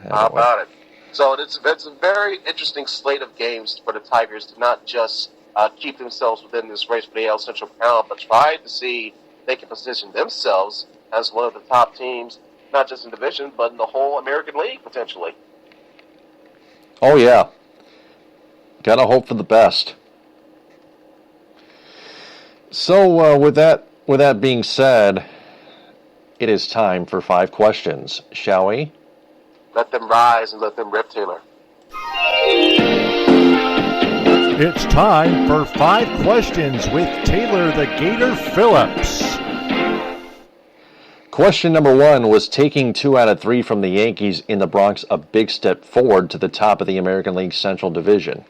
How about it? So it's a very interesting slate of games for the Tigers to not just keep themselves within this race for the AL Central Crown, but try to see if they can position themselves as one of the top teams, not just in division, but in the whole American League, potentially. Oh, yeah. Gotta hope for the best. So, with that being said, it is time for 5 questions, shall we? Let them rise and let them rip, Taylor. It's time for 5 questions with Taylor the Gator Phillips. Question number 1, was taking 2 out of 3 from the Yankees in the Bronx a big step forward to the top of the American League Central Division?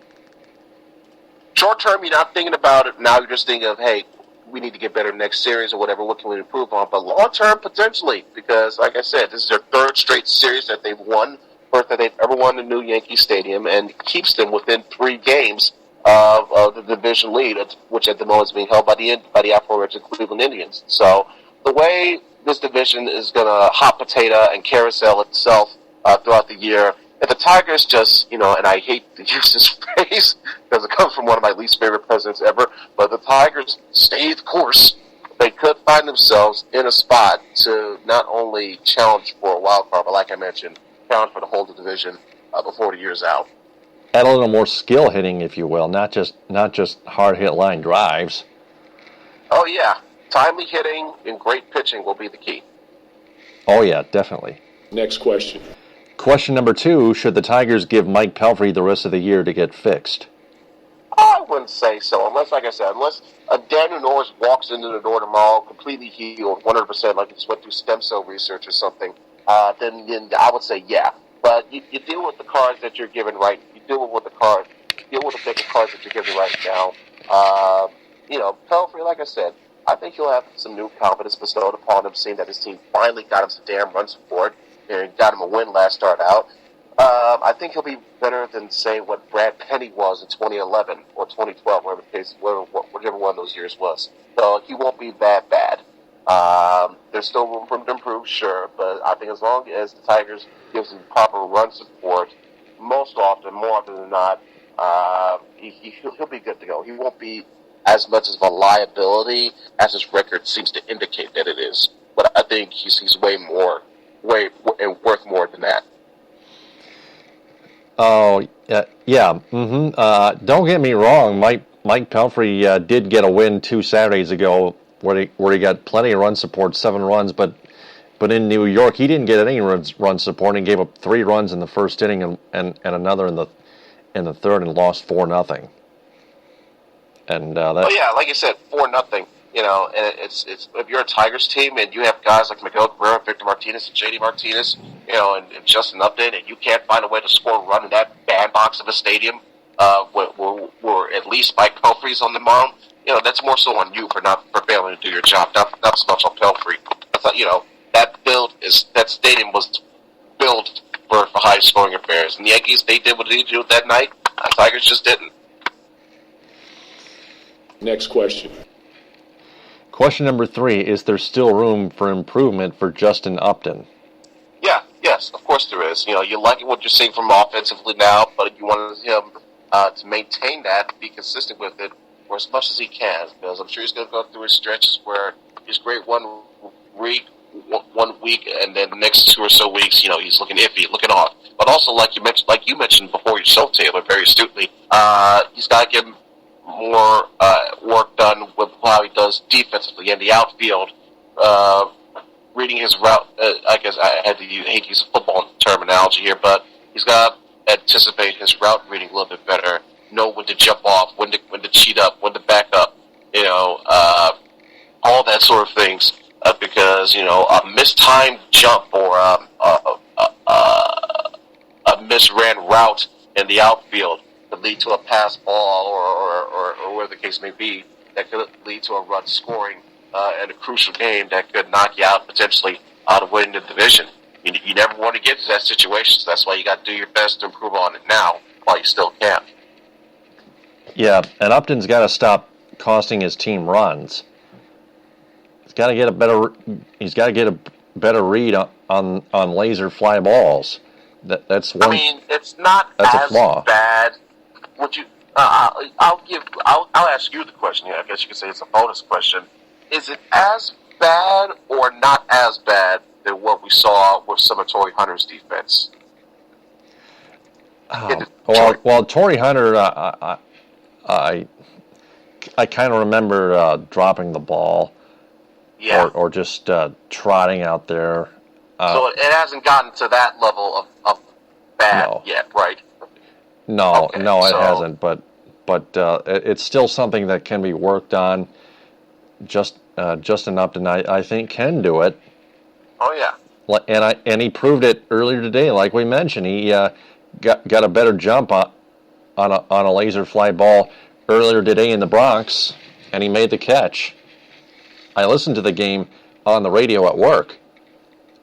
Short term, you're not thinking about it. Now you're just thinking of, hey, we need to get better next series or whatever. What can we improve on? But long term, potentially, because like I said, this is their 3rd straight series that they've won, first that they've ever won in the new Yankee Stadium, and keeps them within 3 games of the division lead, which at the moment is being held by the aforementioned Cleveland Indians. So the way this division is going to hot potato and carousel itself throughout the year, if the Tigers just, and I hate to use this phrase because it comes from one of my least favorite presidents ever, but the Tigers stay the course, they could find themselves in a spot to not only challenge for a wild card, but like I mentioned, challenge for the whole division before the year's out. Add a little more skill hitting, if you will, not just hard hit line drives. Oh yeah, timely hitting and great pitching will be the key. Oh yeah, definitely. Next question. Question number 2, should the Tigers give Mike Pelfrey the rest of the year to get fixed? I wouldn't say so, unless, like I said, Daniel Norris walks into the door tomorrow completely healed, 100%, like he just went through stem cell research or something, then I would say yeah. But you deal with the cards that you're given right. You deal with the deck of cards that you're given right now. Pelfrey, like I said, I think he'll have some new confidence bestowed upon him, seeing that his team finally got him some damn run support and got him a win last start out. I think he'll be better than, say, what Brad Penny was in 2011 or 2012, whichever one of those years was. So he won't be that bad. There's still room for him to improve, sure, but I think as long as the Tigers gives him proper run support, more often than not, he'll be good to go. He won't be as much of a liability as his record seems to indicate that it is. But I think he's way worth more than that. Oh, yeah. Mm-hmm. Don't get me wrong. Mike Pelfrey did get a win 2 Saturdays ago where he got plenty of run support, 7 runs, but in New York he didn't get any run support and gave up 3 runs in the first inning and another in the third and lost 4-0. And like you said, 4-0. And it's if you're a Tigers team and you have guys like Miguel Cabrera, Victor Martinez, and JD Martinez, and Justin Upton, and you can't find a way to score a run in that bandbox of a stadium, where at least Mike Pelfrey's on the mound, that's more so on you for failing to do your job, not so much on Pelfrey. I thought, that stadium was built for high-scoring affairs. And the Yankees, they did what they did that night. The Tigers just didn't. Next question. Question number 3, is there still room for improvement for Justin Upton? Yes, of course there is. You like what you're seeing from him offensively now, but you want him to maintain that, be consistent with it for as much as he can, because I'm sure he's going to go through his stretches where he's great one week, and then the next 2 or so weeks, he's looking iffy, looking off. But also, like you mentioned before yourself, Taylor, very astutely, he's got to get more work done with how he does defensively in the outfield, reading his route. I guess I hate to use a football terminology here, but he's got to anticipate his route reading a little bit better, know when to jump off, when to cheat up, when to back up, all that sort of things. Because a mistimed jump or a misran route in the outfield could lead to a pass ball or whatever the case may be, that could lead to a run scoring in a crucial game that could knock you out potentially out of winning the division. You never want to get to that situation, so that's why you got to do your best to improve on it now while you still can. Yeah, and Upton's got to stop costing his team runs. He's got to get a better read on laser fly balls. That's one. I mean, it's not that's as a flaw. bad. Would you? I'll ask you the question here. I guess you could say it's a bonus question. Is it as bad or not as bad than what we saw with some of Torrey Hunter's defense? Well, Torrey Hunter, I kind of remember dropping the ball, or just trotting out there. So it hasn't gotten to that level of bad yet, right? No, Okay, it hasn't. But it's still something that can be worked on. Justin Upton, I think, can do it. Oh yeah. And he proved it earlier today. Like we mentioned, he got a better jump on a laser fly ball earlier today in the Bronx, and he made the catch. I listened to the game on the radio at work,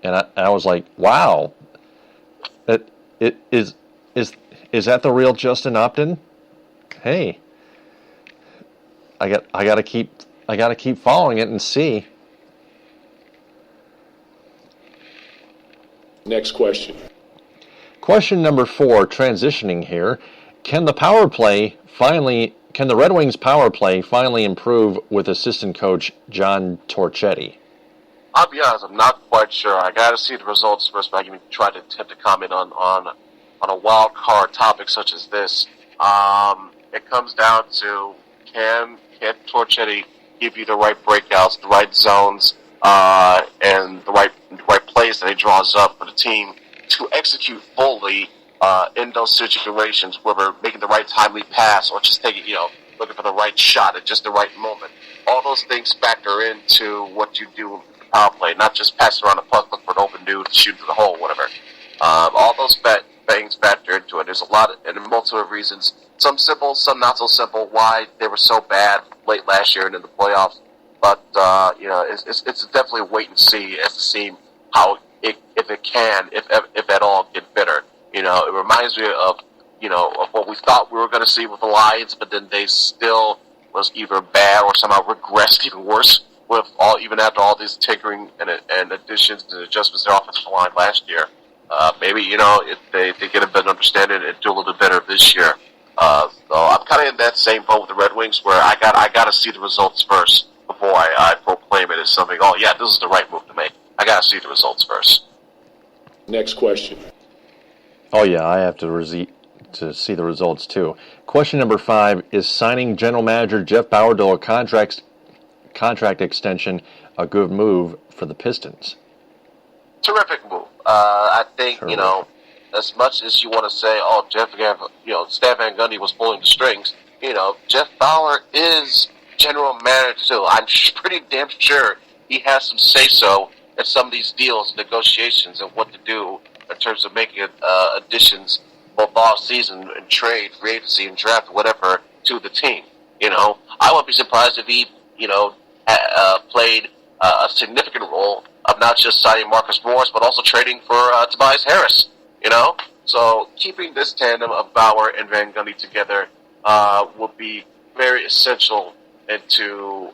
and I was like, "Wow, is that the real Justin Upton?" Hey, I got to keep following it and see. Next question. Question number 4, transitioning here. Can the Red Wings power play finally improve with assistant coach John Torchetti? I'll be honest, I'm not quite sure. I got to see the results first, but I can try to attempt to comment on a wild card topic such as this. It comes down to can Torchetti give you the right breakouts, the right zones, and the right plays that he draws up for the team to execute fully in those situations, whether making the right timely pass or just looking for the right shot at just the right moment. All those things factor into what you do in the power play, not just pass around the puck, look for an open dude, shoot to the hole, whatever. All those things factor into it. There's a lot and multiple reasons. Some simple, some not so simple. Why they were so bad late last year and in the playoffs. But it's definitely a wait and see as to see how if it can, if at all, get better. It reminds me of what we thought we were going to see with the Lions, but then they still was either bad or somehow regressed even worse with even after all these tinkering and additions and adjustments to their offensive line last year. Maybe if they get a better understanding and do a little bit better this year. So I'm kind of in that same boat with the Red Wings, where I got to see the results first before I proclaim it as something. Oh yeah, this is the right move to make. I got to see the results first. Next question. Oh yeah, I have to see the results too. Question number 5, is signing general manager Jeff Bauer to a contract extension a good move for the Pistons? Terrific move. I think as much as you want to say, oh, Stan Van Gundy was pulling the strings. Jeff Bauer is general manager too. I'm pretty damn sure he has some say-so in some of these deals, negotiations, and what to do in terms of making additions both off season and trade, free agency, and draft, whatever, to the team. I wouldn't be surprised if he, played a significant role of not just signing Marcus Morris, but also trading for Tobias Harris. You know? So keeping this tandem of Bauer and Van Gundy together will be very essential into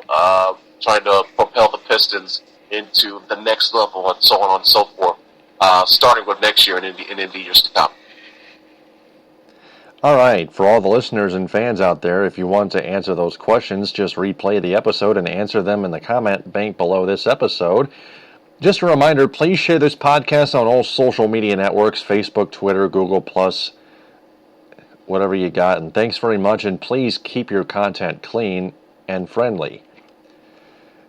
trying to propel the Pistons into the next level and so on and so forth, starting with next year and in the years to come. All right, for all the listeners and fans out there, if you want to answer those questions, just replay the episode and answer them in the comment bank below this episode. Just a reminder, please share this podcast on all social media networks, Facebook, Twitter, Google+, whatever you got. And thanks very much, and please keep your content clean and friendly.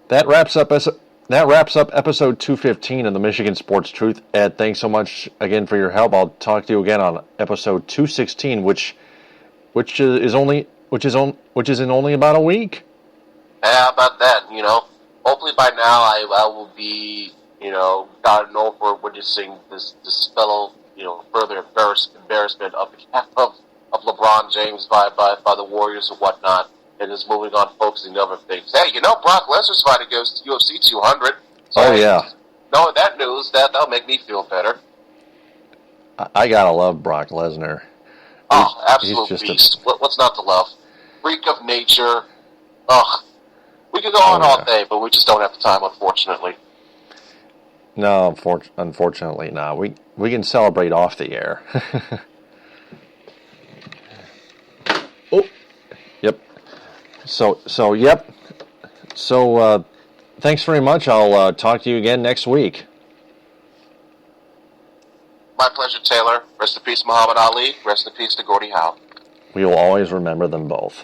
That wraps up episode 215 of the Michigan Sports Truth. Ed, thanks so much again for your help. I'll talk to you again on episode 216, which is in only about a week. Yeah, about that. Hopefully by now I will be gotten over witnessing this fellow further embarrassment of LeBron James by the Warriors and whatnot. And is moving on, focusing on other things. Hey, Brock Lesnar's fighting goes to UFC 200. So oh, yeah. Knowing that news, that'll make me feel better. I gotta love Brock Lesnar. Oh, absolute beast. What's not to love? Freak of nature. Ugh. We could go on all day, but we just don't have the time, unfortunately. No, unfortunately not. We can celebrate off the air. Oh, yep. So, yep. So, thanks very much. I'll talk to you again next week. My pleasure, Taylor. Rest in peace, Muhammad Ali. Rest in peace to Gordie Howe. We will always remember them both.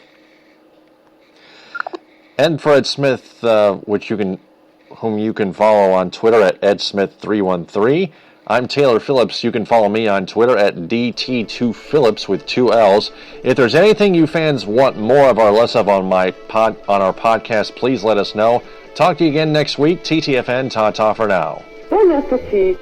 And for Ed Smith, whom you can follow on Twitter at EdSmith313. I'm Taylor Phillips. You can follow me on Twitter at DT2Phillips with 2 L's. If there's anything you fans want more of or less of on our podcast, please let us know. Talk to you again next week. TTFN, ta-ta for now. Bon appétit.